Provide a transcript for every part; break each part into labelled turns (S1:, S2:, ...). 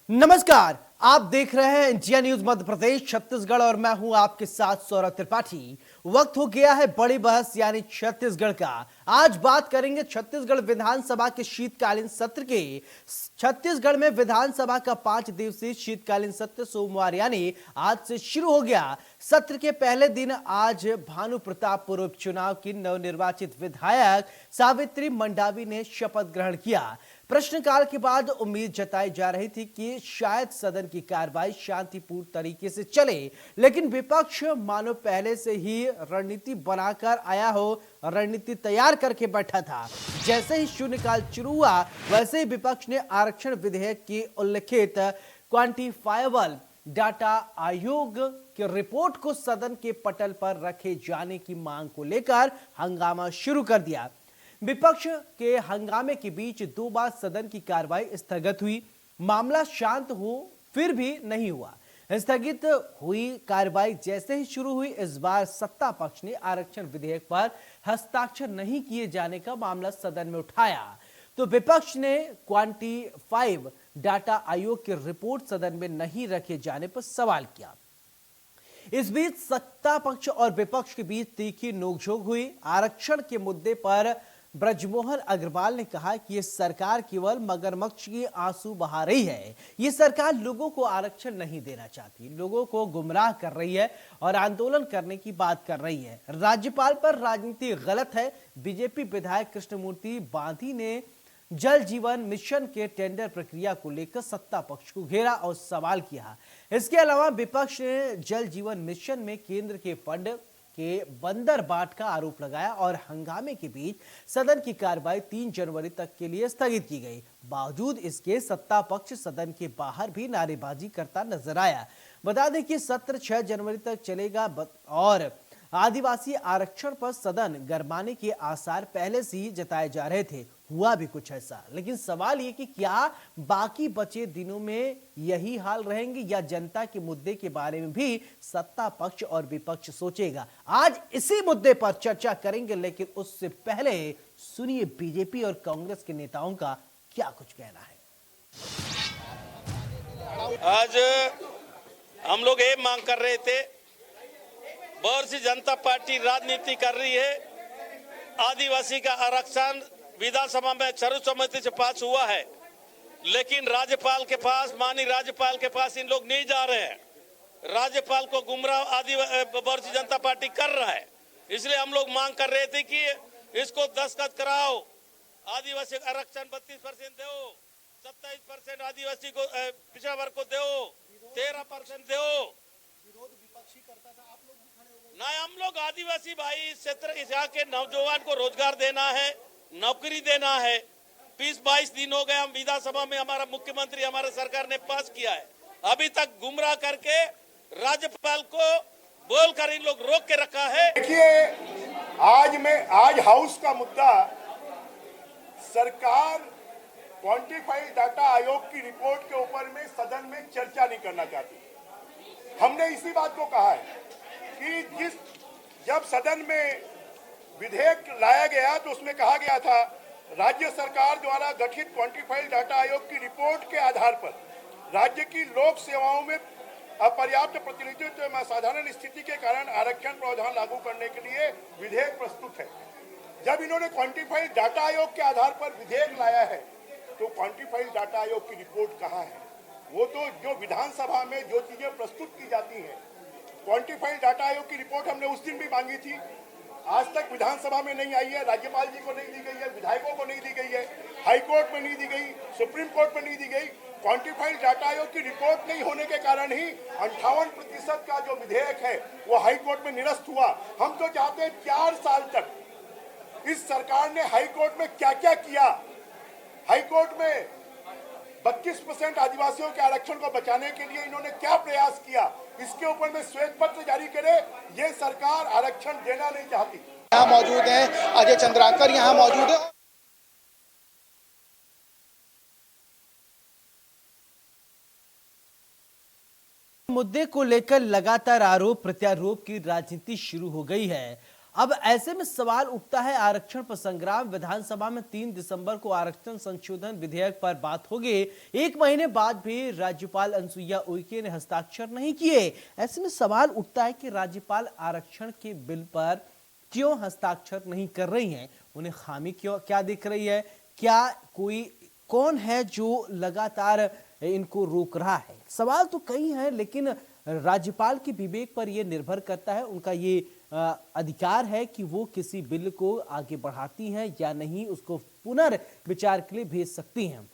S1: नमस्कार, आप देख रहे हैं इंडिया न्यूज मध्य प्रदेश छत्तीसगढ़ और मैं हूं आपके साथ सौरभ त्रिपाठी। वक्त हो गया है बड़ी बहस यानी छत्तीसगढ़ का। आज बात करेंगे छत्तीसगढ़ विधानसभा के शीतकालीन सत्र के। छत्तीसगढ़ में विधानसभा का 5 दिवसीय शीतकालीन सत्र सोमवार यानी आज से शुरू हो गया। सत्र के पहले दिन आज भानु प्रतापपुर उपचुनाव की नवनिर्वाचित विधायक सावित्री मंडावी ने शपथ ग्रहण किया। प्रश्नकाल के बाद उम्मीद जताई जा रही थी कि शायद सदन की कार्रवाई शांतिपूर्ण तरीके से चले, लेकिन विपक्ष मानो पहले से ही रणनीति बनाकर आया हो, रणनीति तैयार करके बैठा था। जैसे ही शून्यकाल शुरू हुआ, वैसे ही विपक्ष ने आरक्षण विधेयक की उल्लिखित क्वांटिफाइबल डाटा आयोग की रिपोर्ट को सदन के पटल पर रखे जाने की मांग को लेकर हंगामा शुरू कर दिया। विपक्ष के हंगामे के बीच 2 बार सदन की कार्रवाई स्थगित हुई। मामला शांत हो फिर भी नहीं हुआ। स्थगित हुई कार्रवाई जैसे ही शुरू हुई, इस बार सत्ता पक्ष ने आरक्षण विधेयक पर हस्ताक्षर नहीं किए जाने का मामला सदन में उठाया, तो विपक्ष ने क्वांटिफाइव डाटा आयोग की रिपोर्ट सदन में नहीं रखे जाने पर सवाल किया। इस बीच सत्ता पक्ष और विपक्ष के बीच तीखी नोकझोंक हुई। आरक्षण के मुद्दे पर ब्रजमोहन अग्रवाल ने कहा कि यह सरकार केवल मगरमच्छ की आंसू बहा रही है। यह सरकार लोगों को आरक्षण नहीं देना चाहती, लोगों को गुमराह कर रही है और आंदोलन करने की बात कर रही है। राज्यपाल पर राजनीति गलत है। बीजेपी विधायक कृष्णमूर्ति बांधी ने जल जीवन मिशन के टेंडर प्रक्रिया को लेकर सत्ता पक्ष को घेरा और सवाल किया। इसके अलावा विपक्ष ने जल जीवन मिशन में केंद्र के फंड के बंदरबाट का आरोप लगाया और हंगामे के बीच सदन की कार्रवाई 3 जनवरी तक के लिए स्थगित की गई। बावजूद इसके सत्ता पक्ष सदन के बाहर भी नारेबाजी करता नजर आया। बता दें कि सत्र 6 जनवरी तक चलेगा और आदिवासी आरक्षण पर सदन गरमाने के आसार पहले से ही जताए जा रहे थे। हुआ भी कुछ ऐसा, लेकिन सवाल ये कि क्या बाकी बचे दिनों में यही हाल रहेंगे या जनता के मुद्दे के बारे में भी सत्ता पक्ष और विपक्ष सोचेगा। आज इसी मुद्दे पर चर्चा करेंगे, लेकिन उससे पहले सुनिए बीजेपी और कांग्रेस के नेताओं का क्या कुछ कहना है।
S2: आज हम लोग ये मांग कर रहे थे, भारतीय जनता पार्टी राजनीति कर रही है। आदिवासी का आरक्षण विधानसभा में सर्वसम्मति से पास हुआ है, लेकिन राज्यपाल के पास, माननीय राज्यपाल के पास इन लोग नहीं जा रहे हैं। राज्यपाल को गुमराह भारतीय जनता पार्टी कर रहा है। इसलिए हम लोग मांग कर रहे थे कि इसको दस्तखत कराओ। आदिवासी आरक्षण 32% दो, 27% आदिवासी को पिछड़ा वर्ग को दो, 13% दो। ना हम लोग आदिवासी भाई इस क्षेत्र यहाँ के नौजवान को रोजगार देना है, नौकरी देना है। 20-22 दिन हो गए हम विधानसभा में, हमारा मुख्यमंत्री हमारे सरकार ने पास किया है। अभी तक गुमराह करके राज्यपाल को बोलकर इन लोग रोक के रखा है।
S3: देखिए, आज हाउस का मुद्दा, सरकार क्वांटिफाइड डाटा आयोग की रिपोर्ट के ऊपर में सदन में चर्चा नहीं करना चाहती। हमने इसी बात को कहा है कि जब सदन में विधेयक लाया गया तो उसमें कहा गया था राज्य सरकार द्वारा गठित क्वांटिफाइड डाटा आयोग की रिपोर्ट के आधार पर राज्य की लोक सेवाओं में अपर्याप्त प्रतिनिधित्व एवं असाधारण स्थिति के कारण आरक्षण प्रावधान लागू करने के लिए विधेयक प्रस्तुत है। जब इन्होंने क्वांटिफाइड डाटा आयोग के आधार पर विधेयक लाया है तो क्वांटिफाइड डाटा आयोग की रिपोर्ट कहाँ है? वो तो जो विधानसभा में जो चीजें प्रस्तुत की जाती हैं, क्वांटिफाइड डाटा आयोग की रिपोर्ट हमने उस दिन भी मांगी थी, आज तक विधानसभा में नहीं आई है। राज्यपाल जी को नहीं दी गई है, विधायकों को नहीं दी गई है, हाई कोर्ट में नहीं दी गई, सुप्रीम कोर्ट में नहीं दी गई। क्वांटिफाइड डाटा आयोग की रिपोर्ट नहीं होने के कारण ही 58% का जो विधेयक है वो हाई कोर्ट में निरस्त हुआ। हम तो चाहते हैं 4 साल तक इस सरकार ने हाई कोर्ट में क्या क्या किया। हाई कोर्ट में 32% आदिवासियों के आरक्षण को बचाने के लिए इन्होंने क्या प्रयास किया, इसके ऊपर में श्वेत पत्र जारी करे। ये सरकार आरक्षण देना नहीं चाहती।
S4: यहाँ मौजूद हैं अजय चंद्राकर, यहाँ मौजूद है।
S1: मुद्दे को लेकर लगातार आरोप प्रत्यारोप की राजनीति शुरू हो गई है। अब ऐसे में सवाल उठता है, आरक्षण पर संग्राम। विधानसभा में 3 दिसंबर को आरक्षण संशोधन विधेयक पर बात होगी। 1 महीने बाद भी राज्यपाल अनुसुईया उइके ने हस्ताक्षर नहीं किए। ऐसे में सवाल उठता है कि राज्यपाल आरक्षण के बिल पर क्यों हस्ताक्षर नहीं कर रही हैं? उन्हें खामी क्या दिख रही है? क्या कौन है जो लगातार इनको रोक रहा है? सवाल तो कई हैं, लेकिन राज्यपाल के विवेक पर यह निर्भर करता है। उनका ये अधिकार है कि वो किसी बिल को आगे बढ़ाती हैं या नहीं, उसको पुनर्विचार के लिए भेज सकती हैं।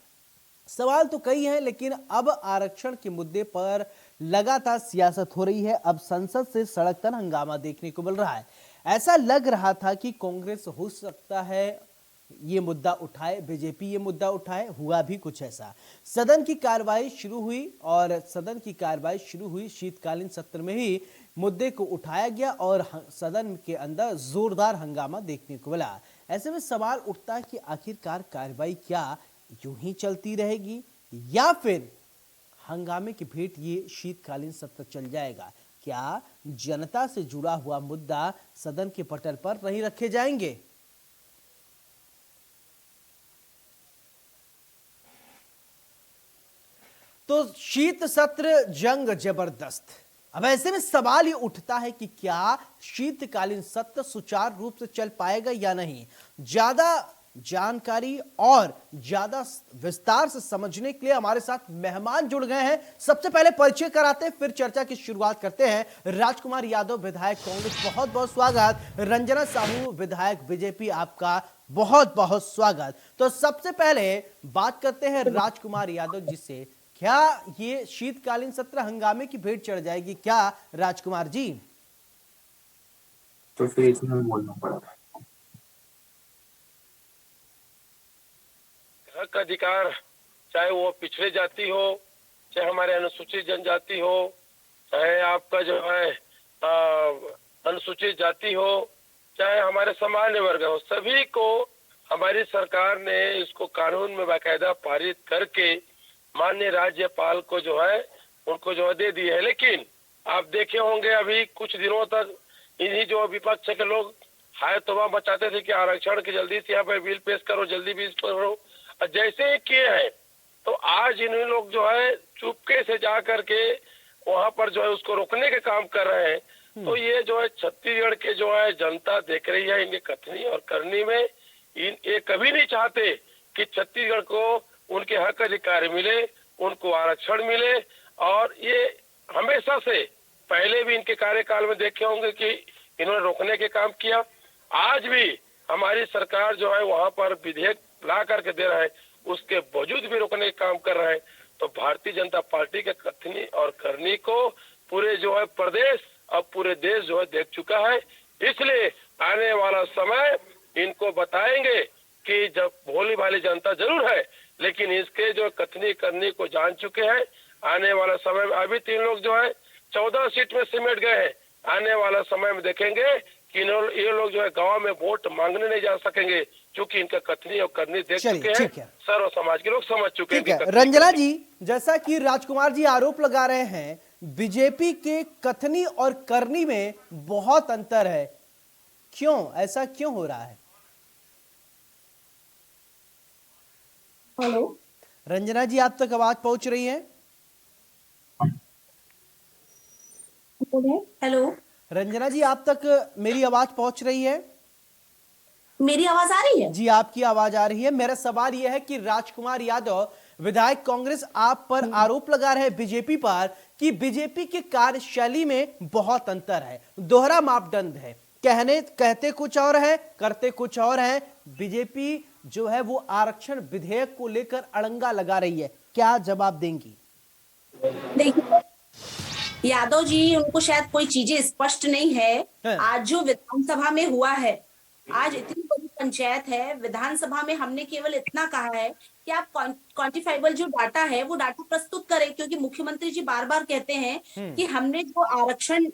S1: सवाल तो कई हैं, लेकिन अब आरक्षण के मुद्दे पर लगातार सियासत हो रही है। अब संसद से सड़क तक हंगामा देखने को मिल रहा है। ऐसा लग रहा था कि कांग्रेस हो सकता है ये मुद्दा उठाए, बीजेपी ये मुद्दा उठाए, हुआ भी कुछ ऐसा। सदन की कार्रवाई शुरू हुई और सदन की कार्रवाई शुरू हुई शीतकालीन सत्र में ही मुद्दे को उठाया गया और सदन के अंदर जोरदार हंगामा देखने को मिला। ऐसे में सवाल उठता है कि आखिरकार कार्रवाई क्या यूं ही चलती रहेगी या फिर हंगामे की भेंट ये शीतकालीन सत्र चल जाएगा? क्या जनता से जुड़ा हुआ मुद्दा सदन के पटल पर नहीं रखे जाएंगे? तो शीत सत्र जंग जबरदस्त। अब ऐसे में सवाल ये उठता है कि क्या शीतकालीन सत्र सुचारू रूप से चल पाएगा या नहीं। ज्यादा जानकारी और ज्यादा विस्तार से समझने के लिए हमारे साथ मेहमान जुड़ गए हैं। सबसे पहले परिचय कराते हैं, फिर चर्चा की शुरुआत करते हैं। राजकुमार यादव, विधायक कांग्रेस, बहुत बहुत स्वागत। रंजना साहू, विधायक बीजेपी, आपका बहुत बहुत स्वागत। तो सबसे पहले बात करते हैं राजकुमार यादव जी से। क्या ये शीतकालीन सत्र हंगामे की भेंट चढ़ जाएगी क्या राजकुमार जी?
S5: तो फिर इसमें बोलना पड़ा।
S6: हक अधिकार, चाहे वो पिछड़े जाति हो, चाहे हमारे अनुसूचित जनजाति हो, चाहे आपका जो है अनुसूचित जाति हो, चाहे हमारे सामान्य वर्ग हो, सभी को हमारी सरकार ने इसको कानून में बाकायदा पारित करके माननीय राज्यपाल को जो है उनको जो है दे दी है। लेकिन आप देखे होंगे अभी कुछ दिनों तक इन्हीं जो विपक्ष के लोग हाय तौबा मचाते थे कि आरक्षण की जल्दी से यहाँ पे बिल पेश करो, जल्दी बिल करो, और जैसे ही किए हैं तो आज इन्हीं लोग जो है चुपके से जा करके वहाँ पर जो है उसको रोकने के काम कर रहे हैं। तो ये जो है छत्तीसगढ़ के जो है जनता देख रही है इनके कथनी और करनी में। ये कभी नहीं चाहते कि छत्तीसगढ़ को उनके हक अधिकार मिले, उनको आरक्षण मिले। और ये हमेशा से पहले भी इनके कार्यकाल में देखे होंगे कि इन्होंने रोकने के काम किया। आज भी हमारी सरकार जो है वहाँ पर विधेयक ला करके दे रहा है, उसके बावजूद भी रोकने का काम कर रहा है। तो भारतीय जनता पार्टी के कथनी और करनी को पूरे जो है प्रदेश और पूरे देश जो है देख चुका है। इसलिए आने वाला समय इनको बताएंगे कि जब भोली भाली जनता जरूर है, लेकिन इसके जो कथनी करनी को जान चुके हैं। आने वाला समय में अभी 3 लोग जो है 14 सीट में सिमट गए हैं। आने वाला समय में देखेंगे कि ये लोग जो है गांव में वोट मांगने नहीं जा सकेंगे, क्योंकि इनका कथनी और करनी देख चुके हैं। सर्व समाज के लोग समझ चुके हैं।
S1: रंजना जी, जैसा कि राजकुमार जी आरोप लगा रहे हैं, बीजेपी के कथनी और करनी में बहुत अंतर है। क्यों ऐसा क्यों हो रहा है?
S7: हेलो
S1: रंजना जी, आप तक आवाज पहुंच रही है?
S7: हेलो
S1: रंजना जी, आप तक मेरी आवाज पहुंच रही है?
S7: मेरी आवाज आ रही है?
S1: जी, आपकी आवाज आ रही है। मेरा सवाल यह है कि राजकुमार यादव, विधायक कांग्रेस, आप पर आरोप लगा रहे हैं बीजेपी पर कि बीजेपी की कार्यशैली में बहुत अंतर है, दोहरा मापदंड है। कहते कुछ और है, करते कुछ और है। बीजेपी जो है वो आरक्षण विधेयक को लेकर अड़ंगा लगा रही है। क्या जवाब देंगी?
S7: देखिए यादव जी, उनको शायद कोई चीजें स्पष्ट नहीं है। आज जो विधानसभा में हुआ है, आज इतनी बड़ी पंचायत है, विधानसभा में हमने केवल इतना कहा है कि आप क्वांटिफाइबल जो डाटा है वो डाटा प्रस्तुत करें, क्योंकि मुख्यमंत्री जी बार बार कहते हैं कि हमने जो आरक्षण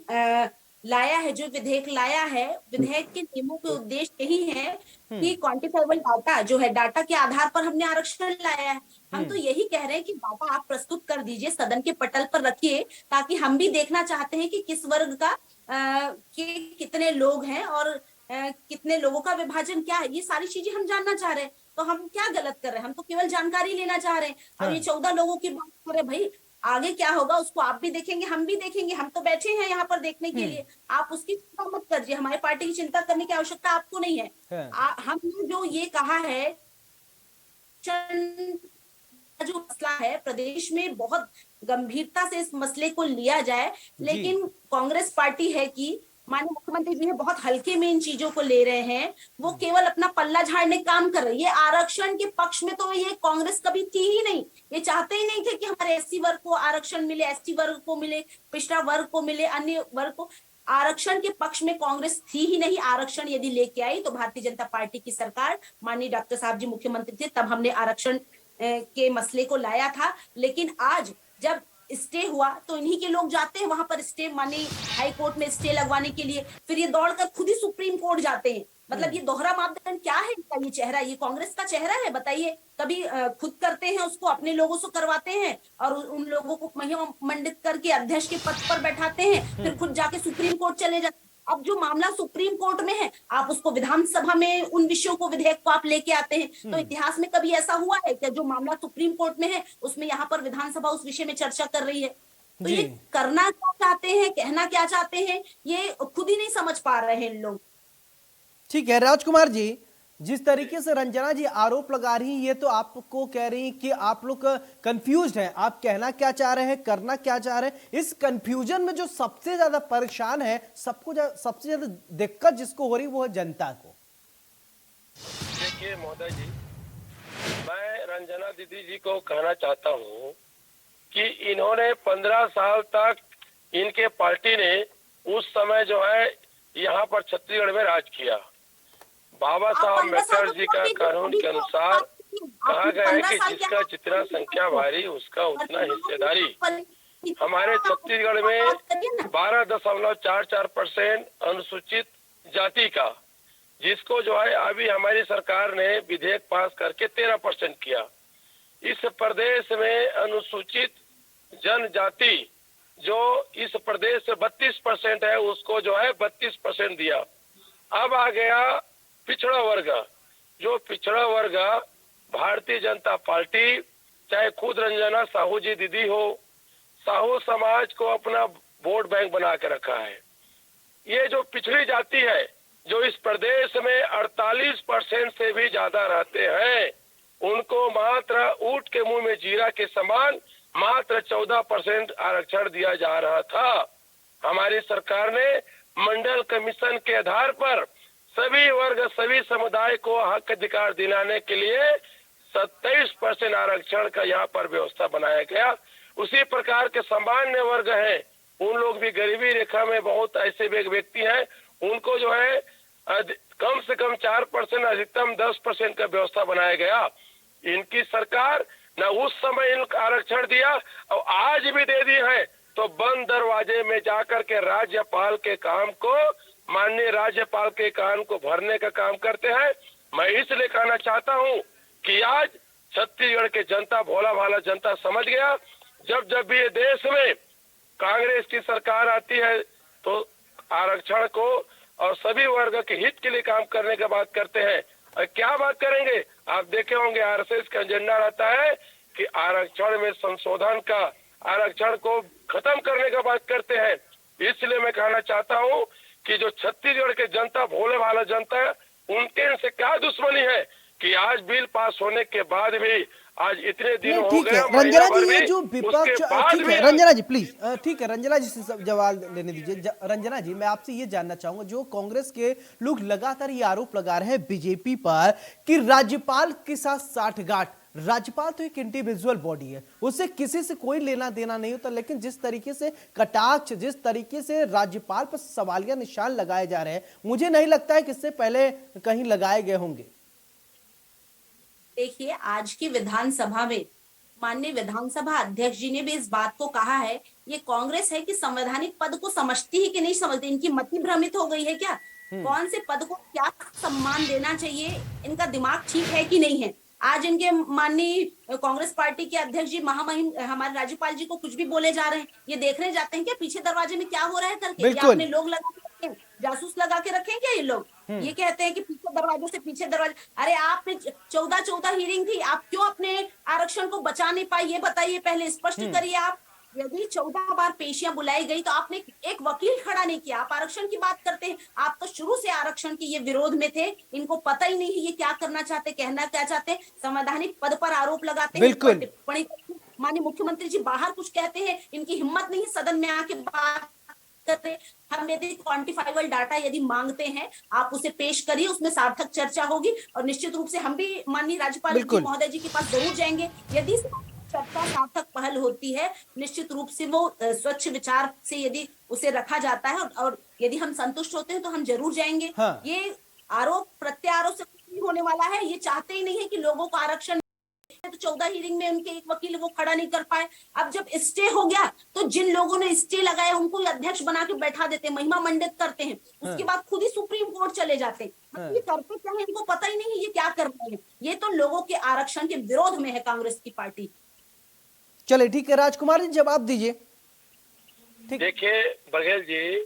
S7: लाया है, जो विधेयक लाया है, विधेयक के नियमों के उद्देश्य यही है कि क्वांटिफाइबल डाटा जो है, डाटा के आधार पर हमने आरक्षण लाया है। हम तो यही कह रहे हैं कि डाटा आप प्रस्तुत कर दीजिए, सदन के पटल पर रखिए, ताकि हम भी देखना चाहते हैं कि किस वर्ग का के कितने लोग हैं और कितने लोगों का विभाजन क्या है, ये सारी चीजें हम जानना चाह रहे हैं। तो हम क्या गलत कर रहे हैं? हम तो केवल जानकारी लेना चाह रहे हैं। और ये 14 लोगों की बात करें भाई, आगे क्या होगा उसको आप भी देखेंगे, हम भी देखेंगे। हम तो बैठे हैं यहाँ पर देखने के लिए। आप उसकी चिंता मत करिए, हमारी पार्टी की चिंता करने की आवश्यकता आपको नहीं है। हमने जो ये कहा है, जो मसला है प्रदेश में, बहुत गंभीरता से इस मसले को लिया जाए। लेकिन कांग्रेस पार्टी है कि माननीय मुख्यमंत्री जी बहुत हल्के में इन चीजों को ले रहे हैं। वो केवल अपना पल्ला झाड़ने काम कर रहे हैं। ये आरक्षण के पक्ष में तो ये कांग्रेस कभी थी ही नहीं। ये चाहते ही नहीं थे कि हमारे एससी वर्ग को आरक्षण मिले, एसटी वर्ग को मिले, पिछड़ा वर्ग को मिले, अन्य वर्ग को। आरक्षण के पक्ष में कांग्रेस थी ही नहीं। आरक्षण यदि लेके आई तो भारतीय जनता पार्टी की सरकार, माननीय डॉक्टर साहब जी मुख्यमंत्री थे, तब हमने आरक्षण के मसले को लाया था। लेकिन आज जब स्टे हुआ तो इन्हीं के लोग जाते हैं वहां पर स्टे, माने हाई कोर्ट में स्टे लगवाने के लिए, फिर ये दौड़कर खुद ही सुप्रीम कोर्ट जाते हैं। मतलब ये दोहरा मापदंड क्या है इनका? ये चेहरा, ये कांग्रेस का चेहरा है? बताइए। कभी खुद करते हैं उसको, अपने लोगों से करवाते हैं और उन लोगों को महिमा मंडित करके अध्यक्ष के पद पर बैठाते हैं, फिर खुद जाके सुप्रीम कोर्ट चले जाते हैं। अब जो मामला सुप्रीम कोर्ट में है, आप उसको विधानसभा में उन विषयों को, विधेयक को आप लेके आते हैं। तो इतिहास में कभी ऐसा हुआ है कि जो मामला सुप्रीम कोर्ट में है उसमें यहाँ पर विधानसभा उस विषय में चर्चा कर रही है? तो ये करना क्या चाहते हैं, कहना क्या चाहते हैं, ये खुद ही नहीं समझ पा रहे हैं लोग।
S1: ठीक है राजकुमार जी, जिस तरीके से रंजना जी आरोप लगा रही हैं, ये तो आपको कह रही हैं कि आप लोग कंफ्यूज्ड हैं। आप कहना क्या चाह रहे हैं, करना क्या चाह रहे हैं? इस कंफ्यूजन में जो सबसे ज्यादा परेशान है, सबसे ज्यादा दिक्कत जिसको हो रही वो है जनता को।
S6: देखिए महोदय जी, मैं रंजना दीदी जी को कहना चाहता हूँ कि इन्होंने 15 साल तक, इनके पार्टी ने उस समय जो है यहाँ पर छत्तीसगढ़ में राज किया। बाबा साहब अम्बेडकर जी का कानून के अनुसार कहा गया है कि जिसका जितना संख्या भारी उसका उतना हिस्सेदारी। हमारे छत्तीसगढ़ में 12.44% अनुसूचित जाति का, जिसको जो है अभी हमारी सरकार ने विधेयक पास करके 13% किया। इस प्रदेश में अनुसूचित जनजाति जो इस प्रदेश से 32% है, उसको जो है 32% दिया। अब आ गया पिछड़ा वर्ग। जो पिछड़ा वर्ग भारतीय जनता पार्टी, चाहे खुद रंजना साहू जी दीदी हो, साहू समाज को अपना वोट बैंक बना के रखा है। ये जो पिछड़ी जाति है, जो इस प्रदेश में 48% से भी ज्यादा रहते हैं, उनको मात्र ऊंट के मुंह में जीरा के समान मात्र 14% आरक्षण दिया जा रहा था। हमारी सरकार ने मंडल कमीशन के आधार पर सभी वर्ग, सभी समुदाय को हक अधिकार दिलाने के लिए 27% आरक्षण का यहाँ पर व्यवस्था बनाया गया। उसी प्रकार के सामान्य वर्ग हैं, उन लोग भी गरीबी रेखा में बहुत ऐसे व्यक्ति हैं, उनको जो है कम से कम 4%, अधिकतम 10% का व्यवस्था बनाया गया। इनकी सरकार न उस समय इनको आरक्षण दिया और आज भी दे दी है, तो बंद दरवाजे में जाकर के राज्यपाल के काम को, माननीय राज्यपाल के कान को भरने का काम करते हैं। मैं इसलिए कहना चाहता हूं कि आज छत्तीसगढ़ के जनता, भोला भाला जनता समझ गया, जब भी ये देश में कांग्रेस की सरकार आती है तो आरक्षण को और सभी वर्ग के हित के लिए काम करने की बात करते हैं। और क्या बात करेंगे, आप देखे होंगे आरएसएस का एजेंडा रहता है कि आरक्षण में संशोधन का, आरक्षण को खत्म करने का बात करते हैं। इसलिए मैं कहना चाहता हूं कि जो छत्तीसगढ़ के जनता, भोले भाला जनता, उनके से क्या दुश्मनी है कि आज बिल पास होने के बाद भी आज इतने दिन हो
S1: ठीक
S6: गए।
S1: है रंजना जी, ये जो विपक्ष, ठीक है रंजना जी प्लीज, ठीक है रंजना जी से जवाब लेने दीजिए। रंजना जी, मैं आपसे ये जानना चाहूंगा, जो कांग्रेस के लोग लगातार ये आरोप लगा रहे हैं बीजेपी पर कि राज्यपाल के साथ साठगांठ, राज्यपाल तो एक इंडिविजुअल बॉडी है, उससे किसी से कोई लेना देना नहीं होता, लेकिन जिस तरीके से कटाक्ष, जिस तरीके से राज्यपाल पर सवालिया निशान लगाए जा रहे हैं, मुझे नहीं लगता है कि इससे पहले कहीं लगाए गए होंगे।
S7: देखिए, आज की विधानसभा में माननीय विधानसभा अध्यक्ष जी ने भी इस बात को कहा है, ये कांग्रेस है कि संवैधानिक पद को समझती है कि नहीं समझती, इनकी मति भ्रमित हो गई है क्या? कौन से पद को क्या सम्मान देना चाहिए, इनका दिमाग ठीक है कि नहीं है? आज इनके माननीय कांग्रेस पार्टी के अध्यक्ष जी महामहिम हमारे राज्यपाल जी को कुछ भी बोले जा रहे हैं, ये देखने जाते हैं क्या पीछे दरवाजे में क्या हो रहा है करके? क्या अपने लोग लगा जासूस लगा के रखें क्या ये लोग? ये कहते हैं कि पीछे दरवाजे से पीछे दरवाजे। अरे आपने 14 हियरिंग थी, आप क्यों अपने आरक्षण को बचा नहीं पाए? ये बताइए, पहले स्पष्ट करिए आप। यदि 14 बार पेशियां बुलाई गई तो आपने एक वकील खड़ा नहीं किया, आप आरक्षण की बात करते हैं। आप तो शुरू से आरक्षण के ये विरोध में थे, इनको पता ही नहीं है ये क्या करना चाहते, कहना क्या चाहते। संवैधानिक पद पर आरोप लगाते हैं,
S1: बिल्कुल।
S7: टिप्पणी। माननीय मुख्यमंत्री जी बाहर कुछ कहते हैं, इनकी हिम्मत नहीं सदन में आके बात करते। हम यदि क्वांटिफाइबल डाटा यदि मांगते हैं, आप उसे पेश करिए, उसमें सार्थक चर्चा होगी और निश्चित रूप से हम भी माननीय राज्यपाल जी महोदय जी के पास जरूर जाएंगे। यदि चर्चा सार्थक पहल होती है, निश्चित रूप से वो स्वच्छ विचार से यदि उसे रखा जाता है और यदि हम संतुष्ट होते हैं तो हम जरूर जाएंगे।
S1: हाँ।
S7: ये आरोप प्रत्यारोप से कुछ नहीं होने वाला है। ये चाहते ही नहीं है कि लोगों को आरक्षण, तो 14 हियरिंग में उनके एक वकील वो खड़ा नहीं कर पाए। अब जब स्टे हो गया तो जिन लोगों ने स्टे लगाया उनको अध्यक्ष बना के बैठा देते हैं, महिमा मंडित करते हैं, उसके बाद खुद ही सुप्रीम कोर्ट चले जाते हैं। मतलब ये करते क्या है, इनको पता ही नहीं है ये क्या कर रहे हैं। ये तो लोगों के आरक्षण के विरोध में है कांग्रेस की पार्टी।
S1: चले ठीक है, राजकुमार जी जवाब दीजिए।
S6: देखिए बघेल जी,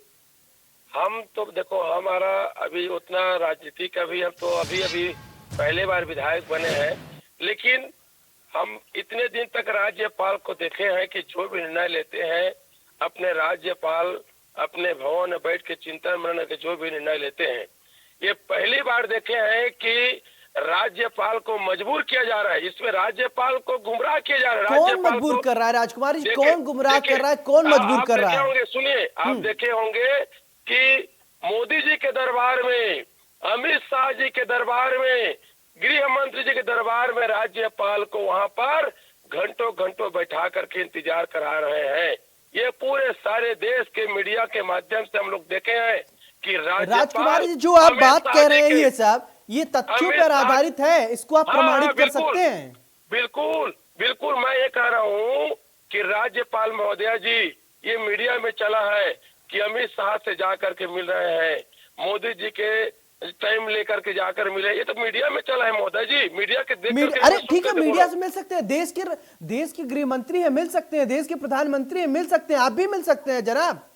S6: हम तो देखो हमारा अभी उतना राजनीति का भी, हम तो अभी पहले बार विधायक बने हैं, लेकिन हम इतने दिन तक राज्यपाल को देखे हैं कि जो भी निर्णय लेते हैं अपने राज्यपाल अपने भवन में बैठ के चिंतन मनन के जो भी निर्णय लेते हैं, ये पहली बार देखे हैं कि राज्यपाल को मजबूर किया जा रहा है। इसमें राज्यपाल को गुमराह किया जा रहा है।
S1: कौन मजबूर कर रहा है राजकुमार जी? कौन गुमराह कर रहा है, कौन मजबूर कर रहा है?
S6: सुनिए, आप देखे होंगे कि मोदी जी के दरबार में, अमित शाह जी के दरबार में, गृह मंत्री जी के दरबार में राज्यपाल को वहां पर घंटों घंटों बैठा करके इंतजार करा रहे हैं। ये पूरे सारे देश के मीडिया के माध्यम से हम लोग देखे हैं कि
S1: राजकुमार जी जो आप बात कह रहे हैं ये सब, ये तथ्यों पर आधारित है, इसको आप प्रमाणित कर सकते हैं?
S6: बिल्कुल बिल्कुल, मैं ये कह रहा हूँ कि राज्यपाल महोदया जी, ये मीडिया में चला है कि अमित शाह से जाकर के मिल रहे हैं, मोदी जी के टाइम लेकर के जाकर मिले, ये तो मीडिया में चला है महोदय जी। मीडिया के देख
S1: अरे ठीक है, मीडिया से मिल सकते हैं, देश के गृह मंत्री है मिल सकते हैं, देश के प्रधानमंत्री है मिल सकते हैं, आप भी मिल सकते हैं जनाब।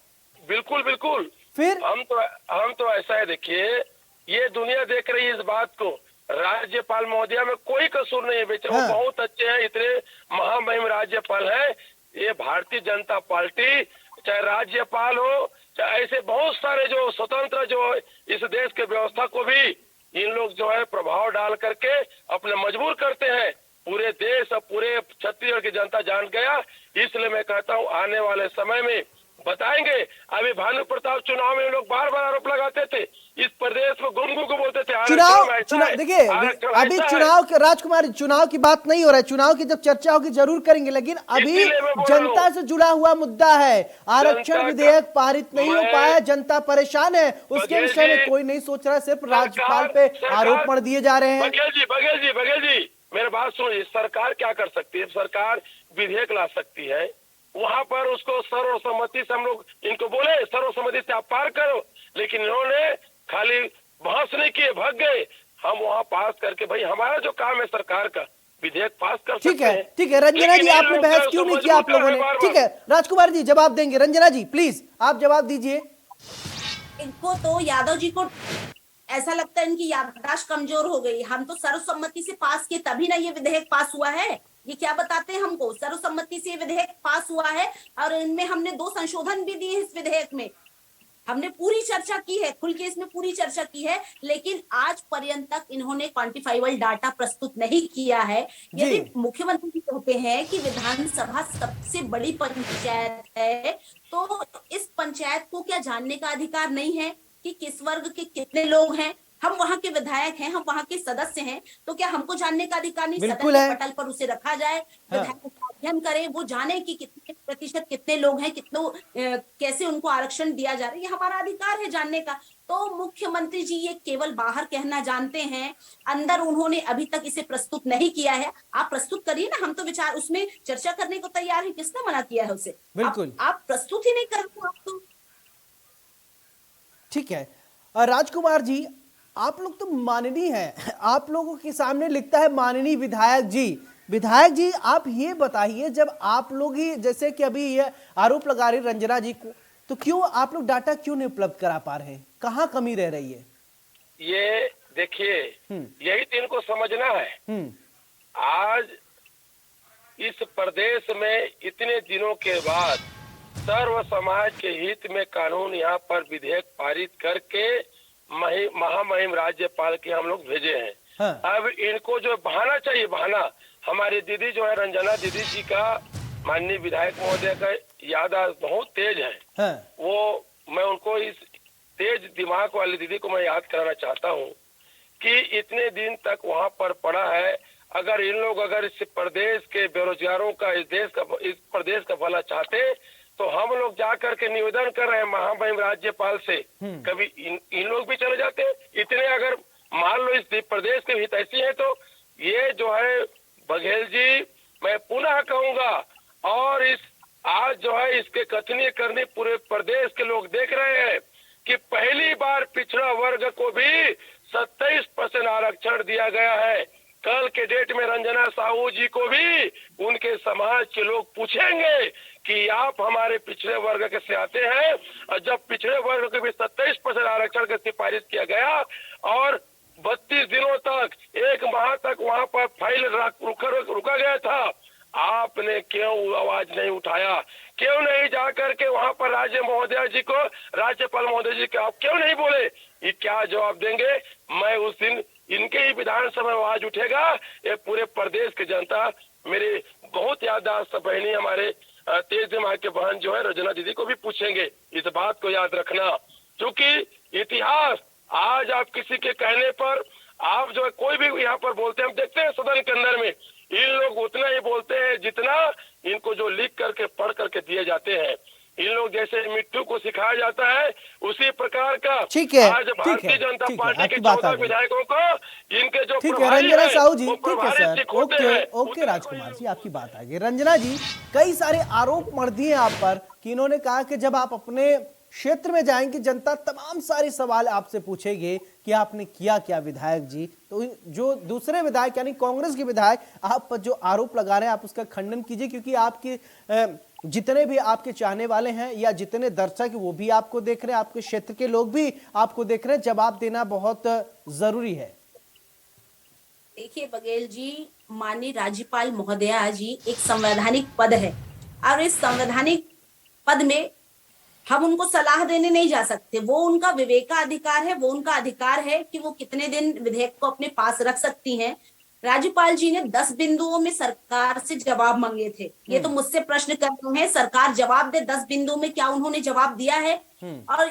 S6: बिल्कुल बिल्कुल।
S1: फिर
S6: हम तो ऐसा है, देखिए ये दुनिया देख रही है इस बात को। राज्यपाल महोदया में कोई कसूर नहीं है, बेचारे वो बहुत अच्छे हैं, इतने महामहिम राज्यपाल है। ये भारतीय जनता पार्टी, चाहे राज्यपाल हो, चाहे ऐसे बहुत सारे जो स्वतंत्र जो इस देश के व्यवस्था को भी इन लोग जो है प्रभाव डाल करके अपने मजबूर करते हैं। पूरे देश और पूरे छत्तीसगढ़ की जनता जान गया। इसलिए मैं कहता हूँ आने वाले समय में बताएंगे। अभी भानु प्रताप चुनाव में लोग बार बार आरोप लगाते थे, इस प्रदेश में गुमगु को बोलते थे
S1: चुनाव देखिए अभी राजकुमार चुनाव की बात नहीं हो रहा है, चुनाव की जब चर्चा होगी जरूर करेंगे, लेकिन अभी जनता से जुड़ा हुआ मुद्दा है। आरक्षण विधेयक पारित नहीं हो पाया, जनता परेशान है, उसके विषय में कोई नहीं सोच रहा, सिर्फ राज्यपाल पे आरोप मढ़ दिए जा रहे हैं।
S6: बघेल जी मेरी बात सुनिए, सरकार क्या कर सकती है? सरकार विधेयक ला सकती है, वहां पर उसको सर्वसम्मति से हम लोग इनको बोले सर्वसम्मति से आप पार करो, लेकिन इन्होंने खाली बहस नहीं किए, भाग गए। हम वहां पास करके, भाई हमारा जो काम है सरकार का, विधेयक पास कर सकते हैं।
S1: ठीक है रंजना जी, आपने बहस क्यों नहीं किया आप लोगों ने? ठीक है राजकुमार जी जवाब देंगे, रंजना जी प्लीज आप जवाब दीजिए।
S7: इनको तो यादव जी को ऐसा लगता है इनकी याददाश्त कमजोर हो गई। हम तो सर्वसम्मति से पास किए तभी ना ये विधेयक पास हुआ है। ये क्या बताते हैं हमको? सर्वसम्मति से विधेयक पास हुआ है और इनमें हमने 2 संशोधन भी दिए इस विधेयक में। हमने पूरी चर्चा की है, खुल के इसमें पूरी चर्चा की है, लेकिन आज पर्यंत तक इन्होंने क्वांटिफाइबल डाटा प्रस्तुत नहीं किया है। यदि मुख्यमंत्री जी कहते हैं कि विधानसभा सबसे बड़ी पंचायत है, तो इस पंचायत को क्या जानने का अधिकार नहीं है कि किस वर्ग के कितने लोग हैं? हम वहां के विधायक हैं, हम वहां के सदस्य हैं, तो क्या हमको जानने का अधिकार नहीं? सदन के पटल पर उसे रखा जाए, विधायक अध्ययन करें, वो जाने कि कितने प्रतिशत कितने लोग हैं, कैसे उनको आरक्षण दिया जा रहा है, ये हमारा अधिकार है जानने का। तो मुख्यमंत्री जी ये केवल बाहर कहना जानते हैं, अंदर उन्होंने अभी तक इसे प्रस्तुत नहीं किया है। आप प्रस्तुत करिए ना, हम तो विचार उसमें चर्चा करने को तैयार है। किसने मना किया है उसे?
S1: बिल्कुल
S7: आप प्रस्तुत ही नहीं कर रहे, आप तो।
S1: ठीक है राजकुमार जी, आप लोग तो माननीय हैं, आप लोगों के सामने लिखता है माननीय विधायक जी। विधायक जी आप ये बताइए, जब आप लोग ही जैसे कि अभी ये आरोप लगा रहे रंजना जी को, तो क्यों आप लोग डाटा क्यों नहीं उपलब्ध करा पा रहे हैं? कहाँ कमी रह रही है?
S6: ये देखिए, यही तो इनको समझना है। आज इस प्रदेश में इतने दिनों के बाद सर्व समाज के हित में कानून यहाँ पर विधेयक पारित करके महामहिम राज्यपाल के हम लोग भेजे हैं।
S1: हाँ।
S6: अब इनको जो बहाना चाहिए, बहाना, हमारी दीदी जो है रंजना दीदी जी का, माननीय विधायक महोदय का याददाश्त बहुत तेज है।
S1: हाँ।
S6: वो, मैं उनको, इस तेज दिमाग वाली दीदी को मैं याद कराना चाहता हूँ कि इतने दिन तक वहाँ पर पड़ा है। अगर इन लोग अगर इस प्रदेश के बेरोजगारों का, इस प्रदेश का भला चाहते तो हम लोग जाकर के निवेदन कर रहे हैं महामहिम राज्यपाल से, कभी इन लोग भी चले जाते। इतने अगर मान लो इस प्रदेश के हितैषी है तो ये जो है बघेल जी, मैं पुनः कहूंगा, और इस आज जो है इसके कथनी करनी पूरे प्रदेश के लोग देख रहे हैं कि पहली बार पिछड़ा वर्ग को भी 27% आरक्षण दिया गया है। कल के डेट में रंजना साहू जी को भी उनके समाज के लोग पूछेंगे कि आप हमारे पिछड़े वर्ग के से आते हैं, और जब पिछड़े वर्ग को भी 27% आरक्षण की सिफारिश किया गया और 32 दिनों तक, 1 माह तक वहां पर फाइल रुका गया था, आपने क्यों आवाज नहीं उठाया? क्यों नहीं जाकर के वहां पर राज्यपाल महोदय जी को आप क्यों नहीं बोले? ये क्या जवाब देंगे? मैं उस दिन इनके ही विधानसभा में आवाज उठेगा, ये पूरे प्रदेश की जनता, मेरे बहुत याददाश्त बहनी, हमारे तेज दिमाग के बहन जो है रंजना दीदी को भी पूछेंगे। इस बात को याद रखना, क्योंकि इतिहास, आज आप किसी के कहने पर आप जो है कोई भी यहाँ पर बोलते हैं, हम देखते हैं सदन के अंदर में इन लोग उतना ही बोलते हैं जितना इनको जो लिख करके पढ़ करके दिए जाते हैं। इन लोग जैसे मिट्टू को सिखाया जाता है उसी प्रकार का
S1: ठीक है,
S6: आज भारतीय जनता पार्टी के 14 विधायकों को इनके जो
S1: ठीक है रंजना साहू जी, ठीक है sir, okay okay Rajkumar ji, आपकी बात आ गई। रंजना जी, कई सारे आरोप मढ़ दिए आप पर कि इन्होंने कहा कि जब आप अपने क्षेत्र में जाएंगे जनता तमाम सारे सवाल आपसे पूछेगी कि आपने किया क्या विधायक जी। तो जो दूसरे विधायक यानी कांग्रेस के विधायक आप पर जो आरोप लगा रहे हैं आप उसका खंडन कीजिए, क्योंकि आपके जितने भी आपके चाहने वाले हैं या जितने दर्शक वो भी आपको देख रहे हैं, आपके क्षेत्र के लोग भी आपको देख रहे हैं, जवाब देना बहुत जरूरी है।
S7: देखिए बघेल जी, माननीय राज्यपाल महोदया जी एक संवैधानिक पद है और इस संवैधानिक पद में हम उनको सलाह देने नहीं जा सकते। वो उनका विवेकाधिकार है, वो उनका अधिकार है कि वो कितने दिन विधेयक को अपने पास रख सकती हैं। राज्यपाल जी ने 10 बिंदुओं में सरकार से जवाब मांगे थे। ये तो मुझसे प्रश्न कर रहे हैं, सरकार जवाब दे 10 बिंदुओं में, क्या उन्होंने जवाब दिया है? और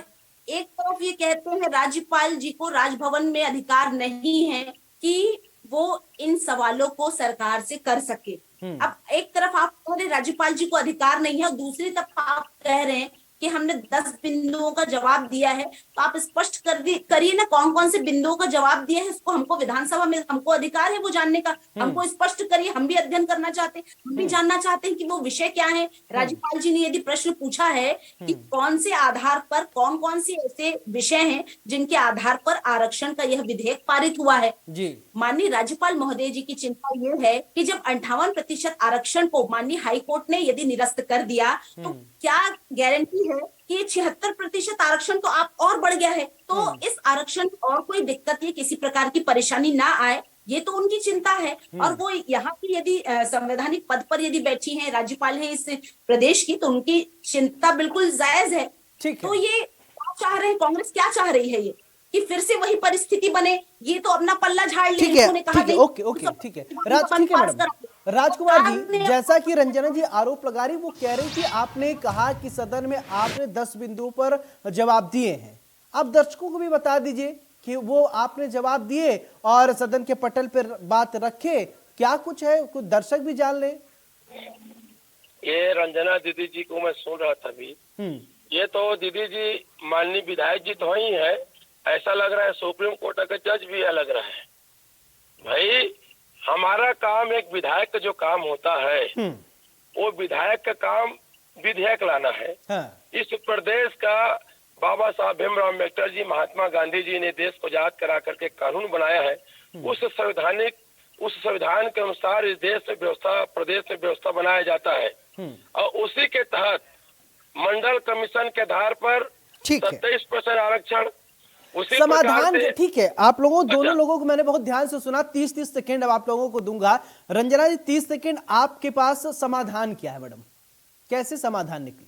S7: एक तरफ ये कहते हैं राज्यपाल जी को राजभवन में अधिकार नहीं है कि वो इन सवालों को सरकार से कर सके। अब एक तरफ आप कह रहे राज्यपाल जी को अधिकार नहीं है और दूसरी तरफ आप कह रहे हैं कि हमने 10 बिंदुओं का जवाब दिया है। तो आप स्पष्ट करिए ना कौन कौन से बिंदुओं का जवाब दिया है। इसको हमको विधानसभा में हमको अधिकार है वो जानने का, हमको स्पष्ट करिए। हम भी अध्ययन करना चाहते हैं, हम भी जानना चाहते हैं कि वो विषय क्या है। राज्यपाल जी ने यदि प्रश्न पूछा है कि कौन से आधार पर, कौन कौन से ऐसे विषय हैं जिनके आधार पर आरक्षण का यह विधेयक पारित हुआ है, माननीय राज्यपाल महोदय जी की चिंता ये है कि जब 58% आरक्षण को माननीय हाईकोर्ट ने यदि निरस्त कर दिया तो क्या गारंटी है कि 76% आरक्षण तो आप और बढ़ गया है, तो इस आरक्षण और कोई दिक्कत या किसी प्रकार की परेशानी ना आए, ये तो उनकी चिंता है। और वो यहाँ की यदि संवैधानिक पद पर यदि बैठी हैं, राज्यपाल हैं इस प्रदेश की, तो उनकी चिंता बिल्कुल जायज है। तो ये क्या चाह रहे हैं, कांग्रेस क्या चाह रही है? ये कि फिर से वही परिस्थिति बने, ये तो अपना पल्ला झाड़ लिया।
S1: ठीक है, ओके ओके, ठीक है राजकुमार जी, जैसा कि रंजना जी आरोप लगा रही, वो कह रही थी आपने कहा कि सदन में आपने 10 बिंदुओं पर जवाब दिए हैं। अब दर्शकों को भी बता दीजिए कि वो आपने जवाब दिए और सदन के पटल पर बात रखे, क्या कुछ है, कुछ दर्शक भी जान ले।
S6: ये रंजना दीदी जी को मैं सुन रहा था अभी, ये तो दीदी जी माननीय विधायक जी तो ही है, ऐसा लग रहा है सुप्रीम कोर्ट का जज भी है लग रहा है। भाई हमारा काम, एक विधायक का जो काम होता है वो विधायक का काम विधेयक लाना है। इस प्रदेश का बाबा साहब भीमराव अम्बेडकर जी, महात्मा गांधी जी ने देश को आजाद करा करके कानून बनाया है। उस संविधान के अनुसार इस देश में व्यवस्था, प्रदेश में व्यवस्था बनाया जाता है और उसी के तहत मंडल कमीशन के आधार पर 27% आरक्षण, उसी
S1: समाधान
S6: प्रकार से
S1: ठीक है, आप लोगों दोनों
S6: अच्छा।
S1: लोगों को मैंने बहुत ध्यान से सुना। 30-30 सेकेंड अब आप लोगों को दूंगा। रंजना जी 30 सेकेंड, आपके पास समाधान क्या है मैडम? कैसे समाधान निकले,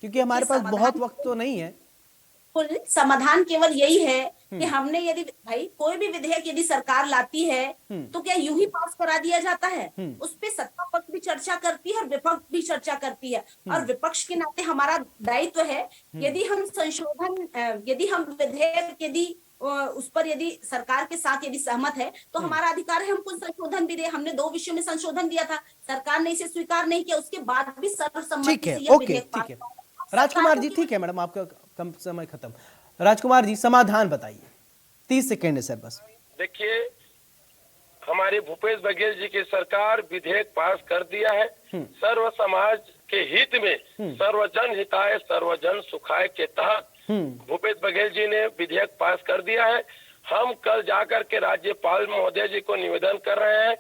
S1: क्योंकि हमारे पास बहुत वक्त तो नहीं है।
S7: समाधान केवल यही है कि हमने यदि भाई कोई भी विधेयक यदि सरकार लाती है तो क्या यूं ही पास करा दिया जाता है? उस पे सत्ता पक्ष भी चर्चा करती है और विपक्ष भी चर्चा करती है, और विपक्ष के नाते हमारा दायित्व है यदि हम संशोधन यदि हम विधेयक यदि उस पर यदि सरकार के साथ यदि सहमत है तो हमारा अधिकार है हम कुछ संशोधन भी दे। हमने 2 विषयों में संशोधन दिया था, सरकार ने इसे स्वीकार नहीं किया, उसके बाद भी सर्वसम्मति से यह विधेयक पास
S1: ठीक है राजकुमार जी, ठीक है मैडम, आपका कम समय खत्म। राजकुमार जी समाधान बताइए, 30 सेकेंड है सर बस।
S6: देखिए, हमारे भूपेश बघेल जी की सरकार विधेयक पास कर दिया है सर्व समाज के हित में, सर्वजन हिताय सर्वजन सुखाय के तहत भूपेश बघेल जी ने विधेयक पास कर दिया है। हम कल जाकर के राज्यपाल महोदय जी को निवेदन कर रहे हैं।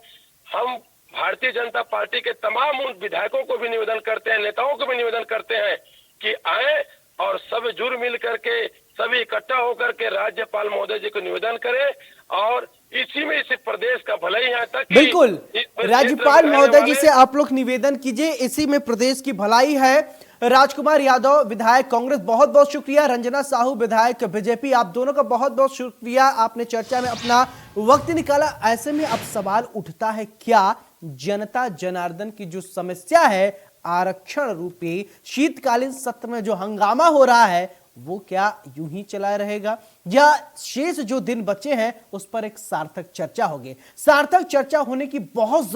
S6: हम भारतीय जनता पार्टी के तमाम उन विधायकों को भी निवेदन करते हैं, नेताओं को भी निवेदन करते हैं कि आए और सब जुड़ मिल करके सभी इकट्ठा होकर के राज्यपाल महोदय जी को निवेदन करें और इसी में इस प्रदेश का भलाई यहाँ तक।
S1: बिल्कुल, राज्यपाल महोदय जी से आप लोग निवेदन कीजिए, इसी में प्रदेश की भलाई है। राजकुमार यादव विधायक कांग्रेस, बहुत बहुत शुक्रिया। रंजना साहू विधायक बीजेपी, आप दोनों का बहुत बहुत शुक्रिया, आपने चर्चा में अपना वक्त निकाला। ऐसे में अब सवाल उठता है, क्या जनता जनार्दन की जो समस्या है आरक्षण रूपी शीतकालीन सत्र में जो हंगामा हो रहा है वो क्या यूं ही चला रहेगा, या शेष जो दिन बचे हैं उस पर एक सार्थक चर्चा होगी? सार्थक चर्चा होने की बहुत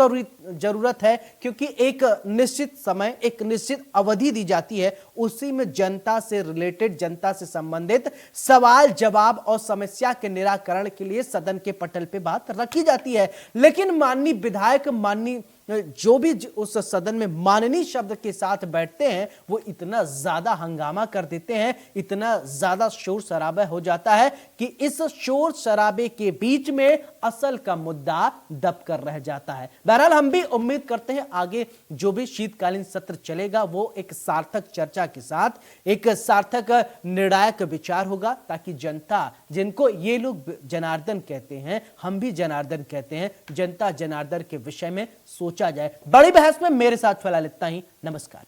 S1: जरूरत है, क्योंकि एक निश्चित समय, एक निश्चित अवधि दी जाती है, उसी में जनता से रिलेटेड, जनता से संबंधित सवाल जवाब और समस्या के निराकरण के लिए सदन के पटल पे बात रखी जाती है। लेकिन माननीय विधायक, माननीय जो भी उस सदन में माननीय शब्द के साथ बैठते हैं वो इतना ज्यादा हंगामा कर देते हैं, इतना ज्यादा शोर शराबा हो जाता है कि इस शोर शराबे के बीच में असल का मुद्दा दब कर रह जाता है। बहरहाल हम भी उम्मीद करते हैं आगे जो भी शीतकालीन सत्र चलेगा वो एक सार्थक चर्चा के साथ एक सार्थक निर्णायक विचार होगा, ताकि जनता, जिनको ये लोग जनार्दन कहते हैं, हम भी जनार्दन कहते हैं, जनता जनार्दन के विषय में सोचा जाए। बड़ी बहस में मेरे साथ फिलहाल इतना ही। नमस्कार।